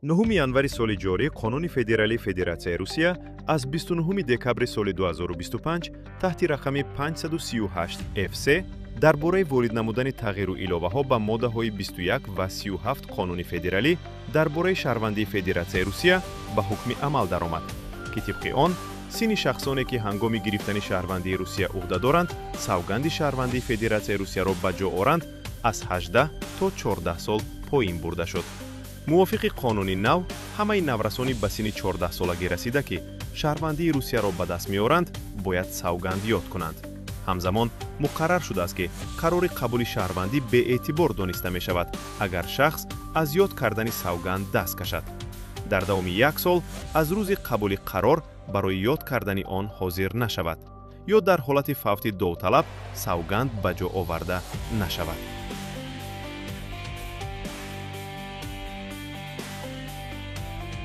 9 январи соли ҷорӣ Қонуни Федералии Федератсияи Русия аз 29 декабри соли 2025 таҳти рақами 538 ФС дар бораи ворид намудани тағйиру иловаҳо ба моддаҳои 21 ва 37 Қонуни Федералӣ дар бораи шаҳрвандии Федератсияи Русия ба ҳукми амал даромад, ки тибқи он синни шахсоне ки ҳангоми гирифтани шаҳрвандии Русия уҳда доранд, савганди шаҳрвандии Федератсияи Русияро ба ҷо оранд, аз 18 то 14 сол поин бурда шуд. мувофиқи қонуни нав, ҳамаи наврасони ба синни 14-солагӣ расида ки шаҳрвандии Русияро ба даст меоранд, бояд савганд ёд кунанд. ҳамзамон муқаррар шудааст ки қарори қабули шаҳрвандӣ беэътибор дониста мешавад, агар шахс аз ёд кардани савганд даст кашад. дар давоми 1 сол аз рӯзи қабули қарор барои ёд кардани он ҳозир нашавад ё дар ҳолати фавти довталаб савганд ба ҷо оварда нашавад.